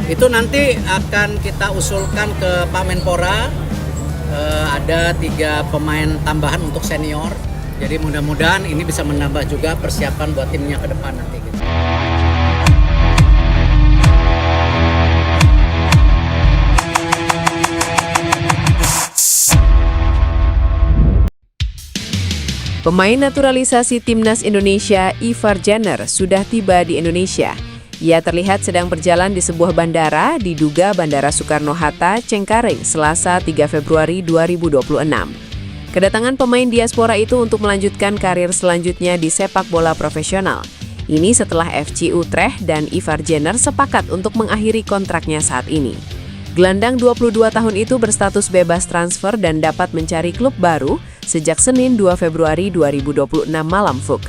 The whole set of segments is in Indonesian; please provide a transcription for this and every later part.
Itu nanti akan kita usulkan ke Pak Menpora. Ada 3 pemain tambahan untuk senior. Jadi mudah-mudahan ini bisa menambah juga persiapan buat timnya ke depan nanti gitu. Pemain naturalisasi Timnas Indonesia Ivar Jenner sudah tiba di Indonesia. Ia terlihat sedang berjalan di sebuah bandara, diduga Bandara Soekarno-Hatta, Cengkareng, Selasa 3 Februari 2026. Kedatangan pemain diaspora itu untuk melanjutkan karir selanjutnya di sepak bola profesional. Ini setelah FC Utrecht dan Ivar Jenner sepakat untuk mengakhiri kontraknya saat ini. Gelandang 22 tahun itu berstatus bebas transfer dan dapat mencari klub baru sejak Senin 2 Februari 2026 malam Fuk.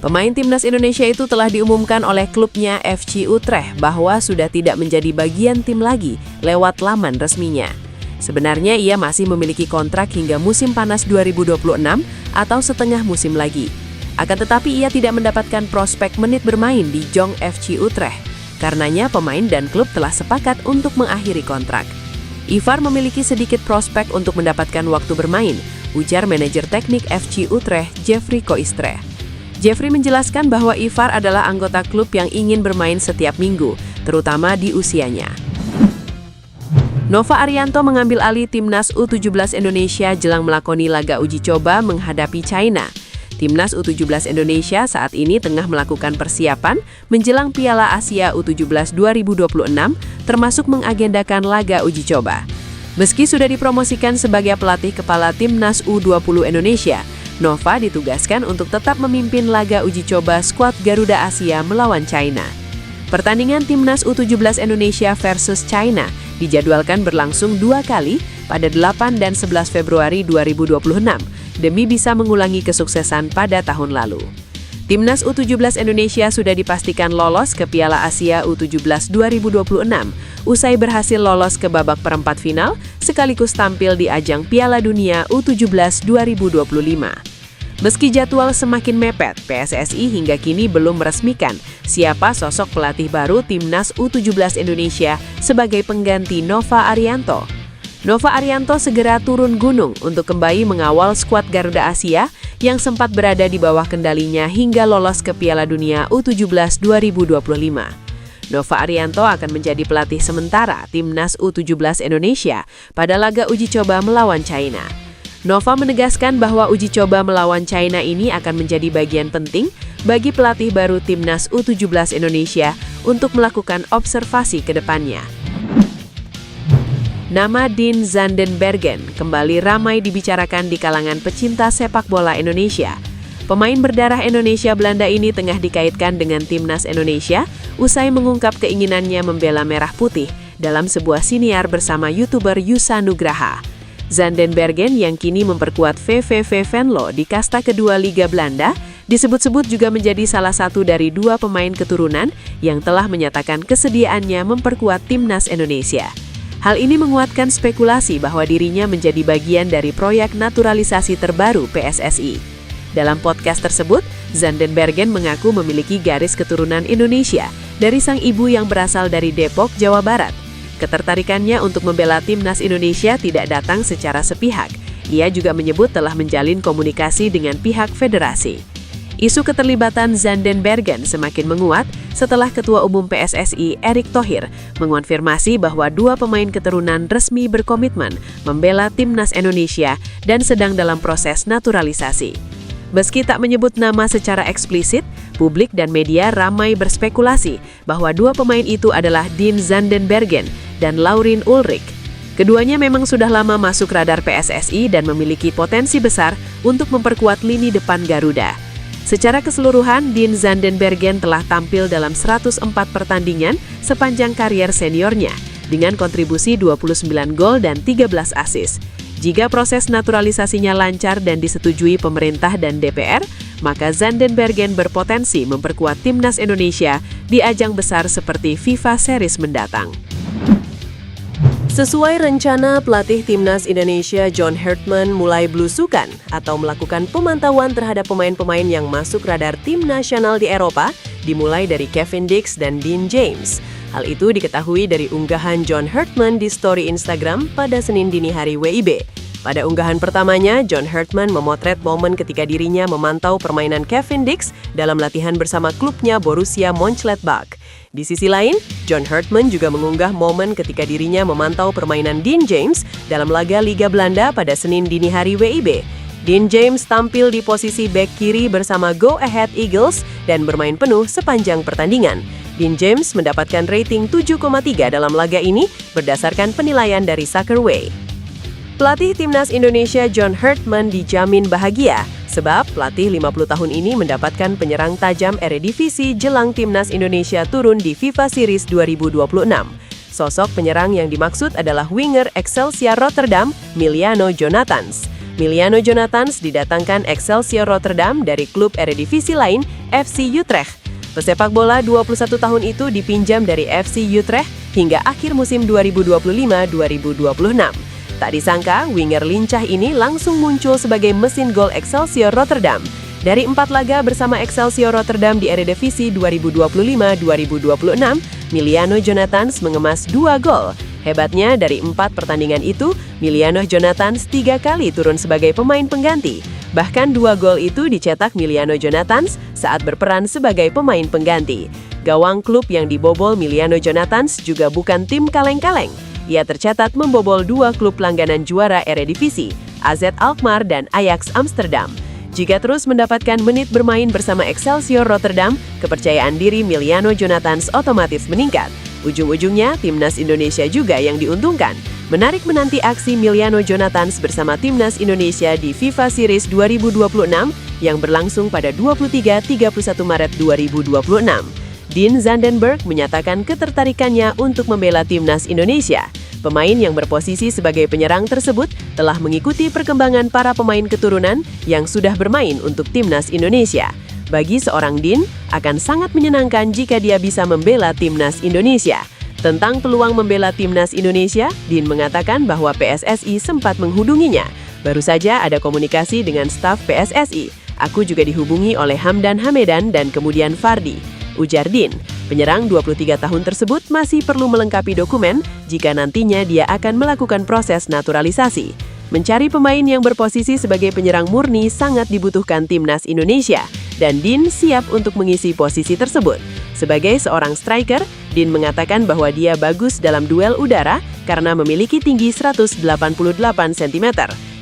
Pemain Timnas Indonesia itu telah diumumkan oleh klubnya FC Utrecht bahwa sudah tidak menjadi bagian tim lagi lewat laman resminya. Sebenarnya ia masih memiliki kontrak hingga musim panas 2026 atau setengah musim lagi. Akan tetapi ia tidak mendapatkan prospek menit bermain di Jong FC Utrecht. Karenanya pemain dan klub telah sepakat untuk mengakhiri kontrak. Ivar memiliki sedikit prospek untuk mendapatkan waktu bermain, ujar manajer teknik FC Utrecht Jeffrey Koistre. Jeffrey menjelaskan bahwa Ivar adalah anggota klub yang ingin bermain setiap minggu, terutama di usianya. Nova Arianto mengambil alih Timnas U17 Indonesia jelang melakoni laga uji coba menghadapi China. Timnas U17 Indonesia saat ini tengah melakukan persiapan menjelang Piala Asia U17 2026, termasuk mengagendakan laga uji coba. Meski sudah dipromosikan sebagai pelatih kepala Timnas U20 Indonesia, Nova ditugaskan untuk tetap memimpin laga uji coba skuad Garuda Asia melawan China. Pertandingan Timnas U17 Indonesia versus China dijadwalkan berlangsung 2 kali pada 8 dan 11 Februari 2026 demi bisa mengulangi kesuksesan pada tahun lalu. Timnas U17 Indonesia sudah dipastikan lolos ke Piala Asia U17 2026 usai berhasil lolos ke babak perempat final sekaligus tampil di ajang Piala Dunia U17 2025. Meski jadwal semakin mepet, PSSI hingga kini belum meresmikan siapa sosok pelatih baru Timnas U17 Indonesia sebagai pengganti Nova Arianto. Nova Arianto segera turun gunung untuk kembali mengawal skuad Garuda Asia yang sempat berada di bawah kendalinya hingga lolos ke Piala Dunia U17 2025. Nova Arianto akan menjadi pelatih sementara Timnas U17 Indonesia pada laga uji coba melawan China. Nova menegaskan bahwa uji coba melawan China ini akan menjadi bagian penting bagi pelatih baru Timnas U17 Indonesia untuk melakukan observasi ke depannya. Nama Dean Zandenbergen kembali ramai dibicarakan di kalangan pecinta sepak bola Indonesia. Pemain berdarah Indonesia Belanda ini tengah dikaitkan dengan Timnas Indonesia usai mengungkap keinginannya membela merah putih dalam sebuah siniar bersama YouTuber Yusa Nugraha. Zandenbergen yang kini memperkuat VVV Venlo di kasta kedua Liga Belanda, disebut-sebut juga menjadi salah satu dari 2 pemain keturunan yang telah menyatakan kesediaannya memperkuat Timnas Indonesia. Hal ini menguatkan spekulasi bahwa dirinya menjadi bagian dari proyek naturalisasi terbaru PSSI. Dalam podcast tersebut, Zandenbergen mengaku memiliki garis keturunan Indonesia dari sang ibu yang berasal dari Depok, Jawa Barat. Ketertarikannya untuk membela Timnas Indonesia tidak datang secara sepihak. Ia juga menyebut telah menjalin komunikasi dengan pihak federasi. Isu keterlibatan Zandenbergen semakin menguat setelah Ketua Umum PSSI Erick Thohir mengonfirmasi bahwa 2 pemain keturunan resmi berkomitmen membela Timnas Indonesia dan sedang dalam proses naturalisasi. Meski tak menyebut nama secara eksplisit, publik dan media ramai berspekulasi bahwa 2 pemain itu adalah Dean Zandenbergen dan Laurin Ulrich. Keduanya memang sudah lama masuk radar PSSI dan memiliki potensi besar untuk memperkuat lini depan Garuda. Secara keseluruhan, Dean Zandenbergen telah tampil dalam 104 pertandingan sepanjang karier seniornya dengan kontribusi 29 gol dan 13 assist. Jika proses naturalisasinya lancar dan disetujui pemerintah dan DPR, maka Zandenbergen berpotensi memperkuat Timnas Indonesia di ajang besar seperti FIFA Series mendatang. Sesuai rencana, pelatih timnas Indonesia John Hartman mulai belusukan atau melakukan pemantauan terhadap pemain-pemain yang masuk radar tim nasional di Eropa, dimulai dari Kevin Dix dan Dean James. Hal itu diketahui dari unggahan John Hartman di story Instagram pada Senin dini hari WIB. Pada unggahan pertamanya, John Hartman memotret momen ketika dirinya memantau permainan Kevin Dix dalam latihan bersama klubnya Borussia Mönchengladbach. Di sisi lain, John Hartman juga mengunggah momen ketika dirinya memantau permainan Dean James dalam laga Liga Belanda pada Senin dini hari WIB. Dean James tampil di posisi bek kiri bersama Go Ahead Eagles dan bermain penuh sepanjang pertandingan. Dean James mendapatkan rating 7,3 dalam laga ini berdasarkan penilaian dari Soccerway. Pelatih timnas Indonesia John Hartman dijamin bahagia sebab pelatih 50 tahun ini mendapatkan penyerang tajam Eredivisie jelang timnas Indonesia turun di FIFA Series 2026. Sosok penyerang yang dimaksud adalah winger Excelsior Rotterdam, Miliano Jonathans. Miliano Jonathans didatangkan Excelsior Rotterdam dari klub Eredivisie lain, FC Utrecht. Pesepak bola 21 tahun itu dipinjam dari FC Utrecht hingga akhir musim 2025-2026. Tak disangka, winger lincah ini langsung muncul sebagai mesin gol Excelsior Rotterdam. Dari 4 laga bersama Excelsior Rotterdam di Eredivisie 2025-2026, Miliano Jonathans mengemas 2 gol. Hebatnya, dari 4 pertandingan itu, Miliano Jonathans 3 kali turun sebagai pemain pengganti. Bahkan 2 gol itu dicetak Miliano Jonathans saat berperan sebagai pemain pengganti. Gawang klub yang dibobol Miliano Jonathans juga bukan tim kaleng-kaleng. Ia tercatat membobol 2 klub langganan juara Eredivisie, AZ Alkmaar dan Ajax Amsterdam. Jika terus mendapatkan menit bermain bersama Excelsior Rotterdam, kepercayaan diri Miliano Jonathans otomatis meningkat. Ujung-ujungnya, timnas Indonesia juga yang diuntungkan. Menarik menanti aksi Miliano Jonathans bersama timnas Indonesia di FIFA Series 2026 yang berlangsung pada 23-31 Maret 2026. Dean Zandenberg menyatakan ketertarikannya untuk membela timnas Indonesia. Pemain yang berposisi sebagai penyerang tersebut telah mengikuti perkembangan para pemain keturunan yang sudah bermain untuk timnas Indonesia. Bagi seorang Dean, akan sangat menyenangkan jika dia bisa membela timnas Indonesia. Tentang peluang membela timnas Indonesia, Dean mengatakan bahwa PSSI sempat menghubunginya. Baru saja ada komunikasi dengan staf PSSI. Aku juga dihubungi oleh Hamdan Hamedan dan kemudian Fardi. Ujar Dean, penyerang 23 tahun tersebut masih perlu melengkapi dokumen jika nantinya dia akan melakukan proses naturalisasi. Mencari pemain yang berposisi sebagai penyerang murni sangat dibutuhkan timnas Indonesia, dan Dean siap untuk mengisi posisi tersebut. Sebagai seorang striker, Dean mengatakan bahwa dia bagus dalam duel udara karena memiliki tinggi 188 cm.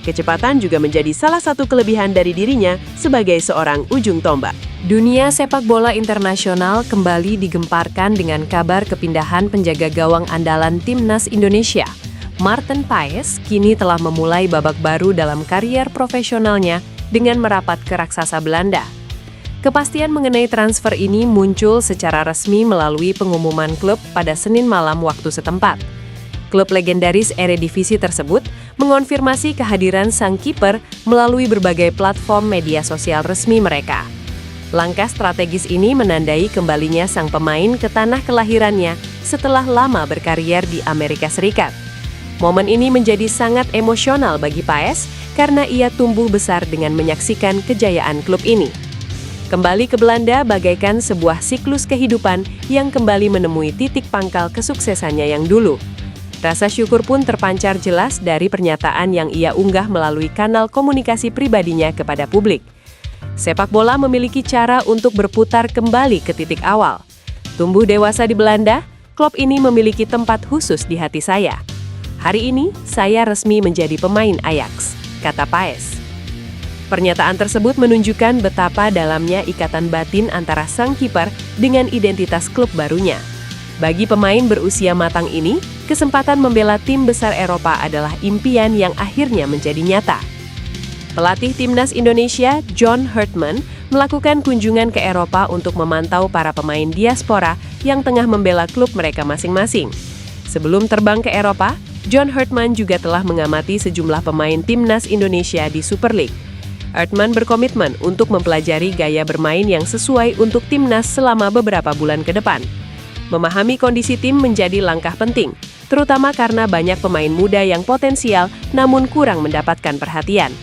Kecepatan juga menjadi salah satu kelebihan dari dirinya sebagai seorang ujung tombak. Dunia sepak bola internasional kembali digemparkan dengan kabar kepindahan penjaga gawang andalan timnas Indonesia. Maarten Paes kini telah memulai babak baru dalam karier profesionalnya dengan merapat ke raksasa Belanda. Kepastian mengenai transfer ini muncul secara resmi melalui pengumuman klub pada Senin malam waktu setempat. Klub legendaris Eredivisie tersebut mengonfirmasi kehadiran sang kiper melalui berbagai platform media sosial resmi mereka. Langkah strategis ini menandai kembalinya sang pemain ke tanah kelahirannya setelah lama berkarier di Amerika Serikat. Momen ini menjadi sangat emosional bagi Paes karena ia tumbuh besar dengan menyaksikan kejayaan klub ini. Kembali ke Belanda bagaikan sebuah siklus kehidupan yang kembali menemui titik pangkal kesuksesannya yang dulu. Rasa syukur pun terpancar jelas dari pernyataan yang ia unggah melalui kanal komunikasi pribadinya kepada publik. Sepak bola memiliki cara untuk berputar kembali ke titik awal. Tumbuh dewasa di Belanda, klub ini memiliki tempat khusus di hati saya. Hari ini, saya resmi menjadi pemain Ajax, kata Paes. Pernyataan tersebut menunjukkan betapa dalamnya ikatan batin antara sang kiper dengan identitas klub barunya. Bagi pemain berusia matang ini, kesempatan membela tim besar Eropa adalah impian yang akhirnya menjadi nyata. Pelatih timnas Indonesia, John Hartman, melakukan kunjungan ke Eropa untuk memantau para pemain diaspora yang tengah membela klub mereka masing-masing. Sebelum terbang ke Eropa, John Hartman juga telah mengamati sejumlah pemain timnas Indonesia di Super League. Hartman berkomitmen untuk mempelajari gaya bermain yang sesuai untuk timnas selama beberapa bulan ke depan. Memahami kondisi tim menjadi langkah penting. terutama karena banyak pemain muda yang potensial namun kurang mendapatkan perhatian.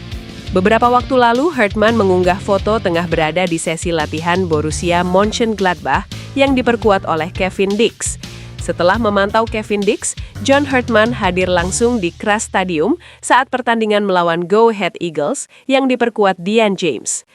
Beberapa waktu lalu, Hartmann mengunggah foto tengah berada di sesi latihan Borussia Mönchengladbach yang diperkuat oleh Kevin Dix. Setelah memantau Kevin Dix, John Hartmann hadir langsung di Kras Stadium saat pertandingan melawan Go Ahead Eagles yang diperkuat Dion James.